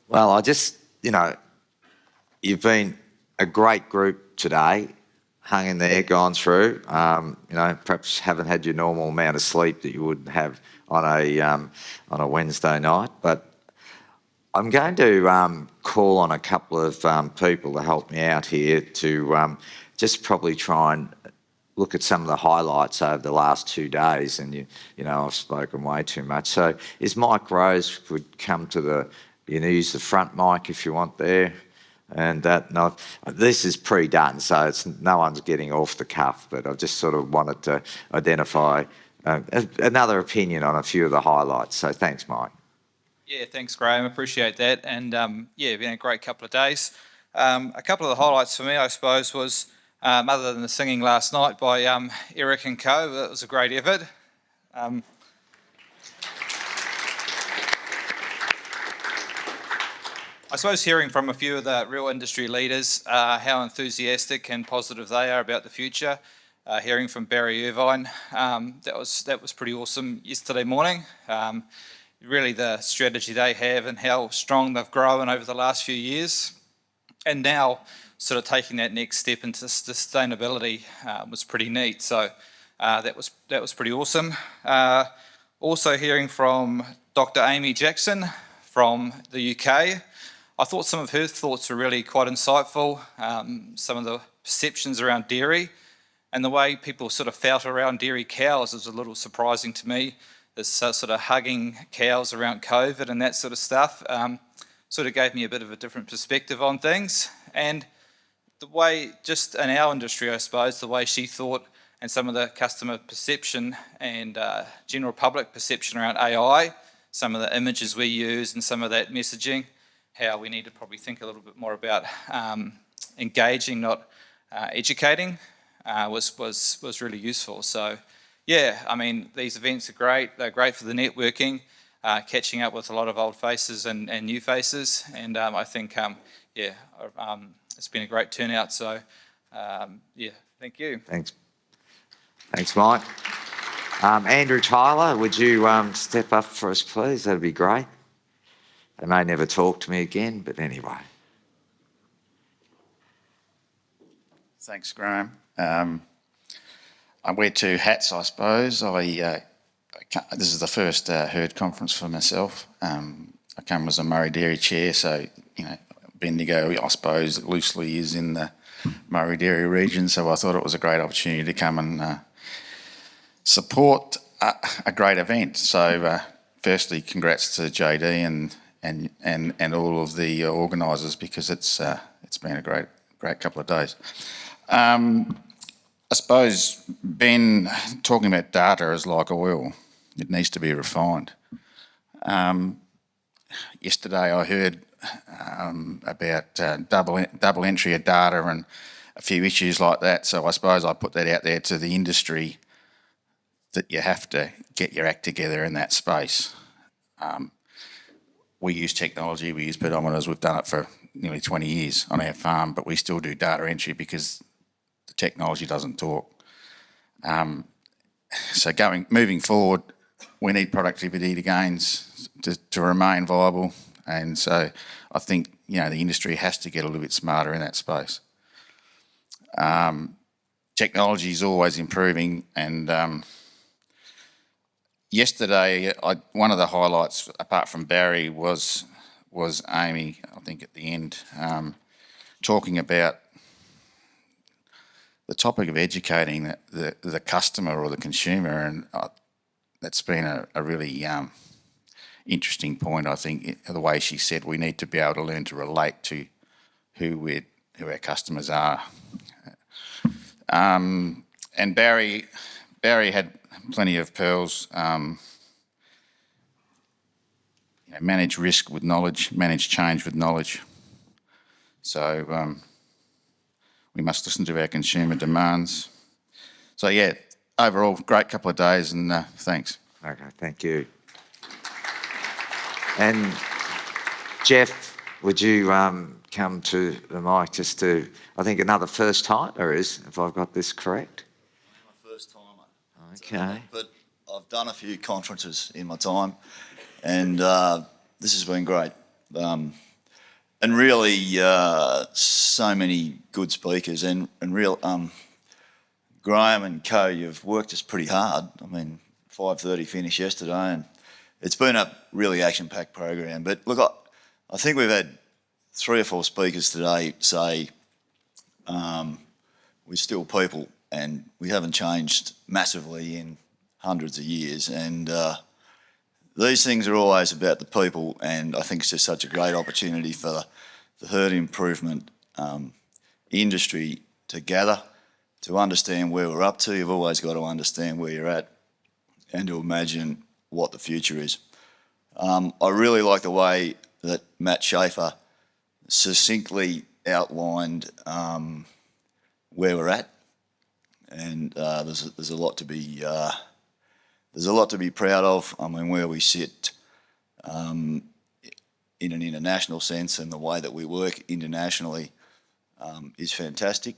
Well, you've been a great group today, hung in there, gone through. Perhaps haven't had your normal amount of sleep that you would have on a Wednesday night, but I'm going to call on a couple of people to help me out here to just probably try and look at some of the highlights over the last 2 days. And I've spoken way too much. So, is Mike Rose would come to use the front mic if you want there, and this is pre-done, so no one's getting off the cuff. But I just sort of wanted to identify another opinion on a few of the highlights. So, thanks, Mike. Yeah, thanks, Graeme. Appreciate that. And been a great couple of days. A couple of the highlights for me, I suppose, was other than the singing last night by Eric and Co. That was a great effort. I suppose hearing from a few of the real industry leaders how enthusiastic and positive they are about the future. Hearing from Barry Irvine, that was pretty awesome yesterday morning. Really the strategy they have and how strong they've grown over the last few years, and now sort of taking that next step into sustainability was pretty neat. So that was pretty awesome. Also hearing from Dr. Amy Jackson from the UK. I thought some of her thoughts were really quite insightful. Some of the perceptions around dairy and the way people sort of felt around dairy cows was a little surprising to me. This sort of hugging cows around COVID and that sort of stuff sort of gave me a bit of a different perspective on things. And the way, just in our industry, I suppose, the way she thought and some of the customer perception and general public perception around AI, some of the images we use and some of that messaging, how we need to probably think a little bit more about engaging, not educating, was really useful. So, yeah, I mean, these events are great. They're great for the networking, catching up with a lot of old faces and new faces. And I think, it's been a great turnout. So, thank you. Thanks, Mike. Andrew Tyler, would you step up for us, please? That'd be great. They may never talk to me again, but anyway. Thanks, Graeme. I wear two hats, I suppose. This is the first herd conference for myself. I come as a Murray Dairy chair, so Bendigo, I suppose, loosely is in the Murray Dairy region. So I thought it was a great opportunity to come and support a great event. So, firstly, congrats to JD and all of the organisers, because it's been a great couple of days. I suppose, Ben, talking about data is like oil. It needs to be refined. Yesterday I heard about double entry of data and a few issues like that. So I suppose I put that out there to the industry, that you have to get your act together in that space. We use technology, we use pedometers, we've done it for nearly 20 years on our farm, but we still do data entry because the technology doesn't talk. So moving forward, we need productivity gains to remain viable, and so I think the industry has to get a little bit smarter in that space. Technology is always improving, and yesterday one of the highlights, apart from Barry, was Amy, I think at the end, talking about the topic of educating the customer or the consumer, and that's been a really interesting point. I think the way she said we need to be able to learn to relate to who our customers are. And Barry had plenty of pearls. Manage risk with knowledge, manage change with knowledge. So we must listen to our consumer demands. So yeah, overall, great couple of days, and thanks. Okay, thank you. And Jeff, would you come to the mic just to, I think another first timer is, if I've got this correct? I'm a first timer. Okay. But I've done a few conferences in my time, and this has been great. and really so many good speakers and real Graeme and co, you've worked us pretty hard. I mean, 5:30 finish yesterday, and it's been a really action-packed program. But look, I think we've had 3 or 4 speakers today say we're still people and we haven't changed massively in hundreds of years. And these things are always about the people, and I think it's just such a great opportunity for the herd improvement industry to gather, to understand where we're up to. You've always got to understand where you're at and to imagine what the future is. I really like the way that Matt Schaefer succinctly outlined where we're at, and there's a lot to be proud of. I mean, where we sit in an international sense, and the way that we work internationally is fantastic.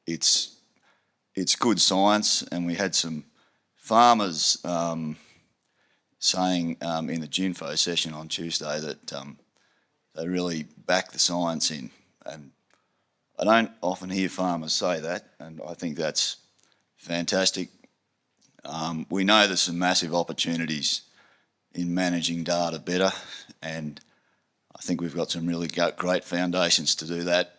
It's good science, and we had some farmers saying in the Junfo session on Tuesday that they really back the science in, and I don't often hear farmers say that, and I think that's fantastic. We know there's some massive opportunities in managing data better, and I think we've got some really great foundations to do that.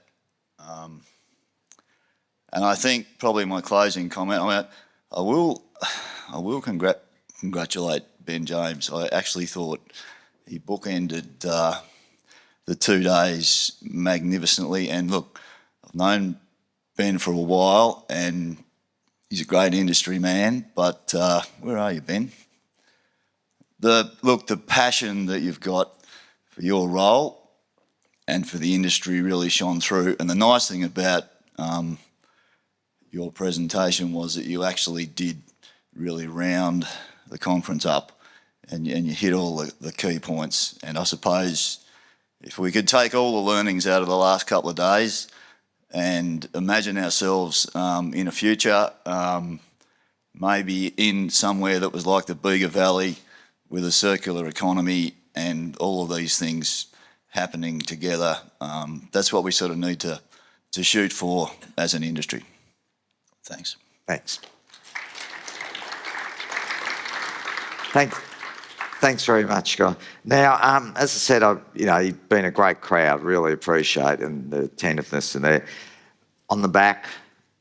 And I think probably my closing comment, I will congratulate Ben James. I actually thought he bookended the 2 days magnificently. And look, I've known Ben for a while, and he's a great industry man. But where are you, Ben? The passion that you've got for your role and for the industry really shone through. And the nice thing about your presentation was that you actually did really round the conference up, and you hit all the key points. And I suppose if we could take all the learnings out of the last couple of days and imagine ourselves in a future, maybe in somewhere that was like the Bega Valley with a circular economy and all of these things happening together, that's what we sort of need to shoot for as an industry. Thanks. Thanks. Thanks very much, Guy. Now, as I said, you've been a great crowd. Really appreciate and the attentiveness. And there, on the back,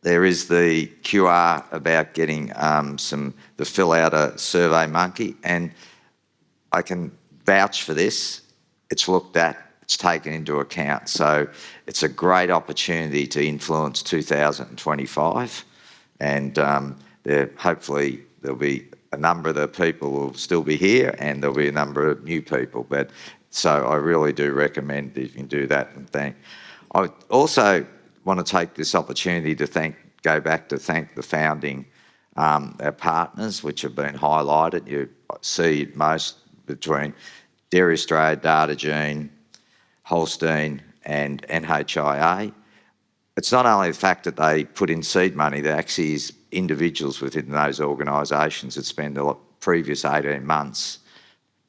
there is the QR about getting the fill out a Survey Monkey, and I can vouch for this. It's looked at. It's taken into account. So it's a great opportunity to influence 2025, and hopefully there'll be a number of the people will still be here, and there'll be a number of new people. But so I really do recommend that you can do that and thank. I also want to take this opportunity to thank the founding our partners, which have been highlighted. You see most between Dairy Australia, DataGene, Holstein and NHIA. It's not only the fact that they put in seed money, there actually is individuals within those organisations that spend the previous 18 months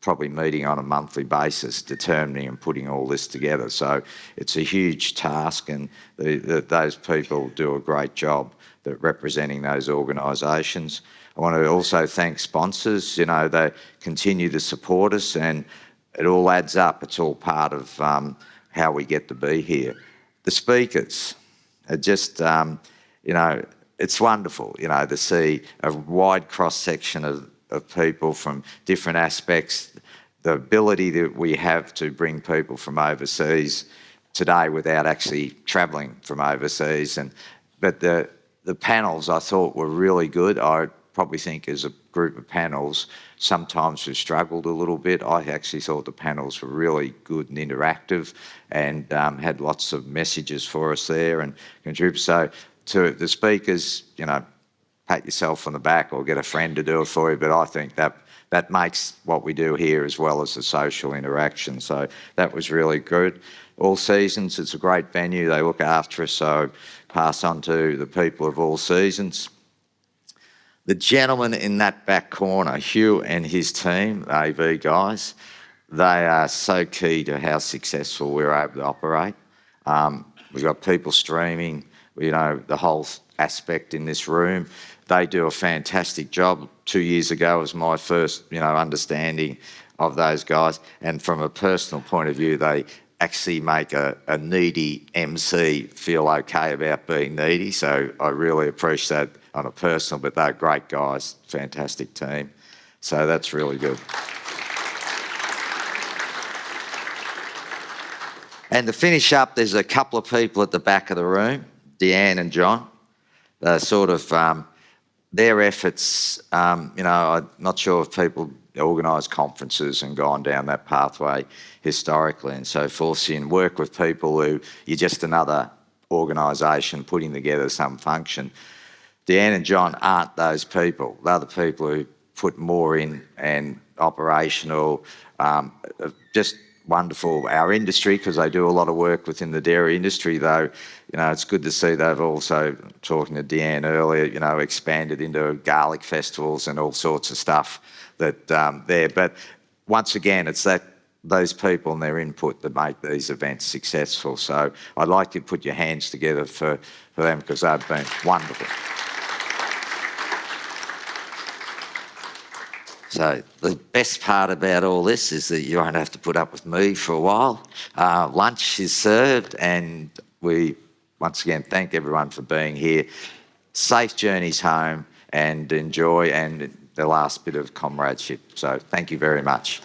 probably meeting on a monthly basis, determining and putting all this together. So it's a huge task, and those people do a great job representing those organisations. I want to also thank sponsors. They continue to support us, and it all adds up. It's all part of how we get to be here. The speakers are just, it's wonderful, to see a wide cross-section of people from different aspects, the ability that we have to bring people from overseas today without actually travelling from overseas. But the panels I thought were really good. I probably think as a group of panels, sometimes we've struggled a little bit. I actually thought the panels were really good and interactive, and had lots of messages for us there and contribute. So to the speakers, pat yourself on the back or get a friend to do it for you, but I think that makes what we do here as well as the social interaction. So that was really good. All Seasons, it's a great venue. They look after us, so pass on to the people of All Seasons. The gentleman in that back corner, Hugh and his team, AV guys, they are so key to how successful we're able to operate. We've got people streaming, the whole aspect in this room. They do a fantastic job. 2 years ago was my first, understanding of those guys. And from a personal point of view, they actually make a needy MC feel okay about being needy. So I really appreciate that on a personal, but they're great guys, fantastic team. So that's really good. And to finish up, there's a couple of people at the back of the room, Deanne and John. They're sort of, their efforts, I'm not sure if people organise conferences and gone down that pathway historically and so forth, so you can work with people who you're just another organisation putting together some function. Deanne and John aren't those people. They're the people who put more in and operational, just wonderful. Our industry, because they do a lot of work within the dairy industry, though, it's good to see they've also, talking to Deanne earlier, expanded into garlic festivals and all sorts of stuff that there. But once again, it's those people and their input that make these events successful. So I'd like you to put your hands together for them, because they've been wonderful. So the best part about all this is that you won't have to put up with me for a while. Lunch is served, and we once again thank everyone for being here. Safe journeys home, and enjoy and the last bit of comradeship. So thank you very much.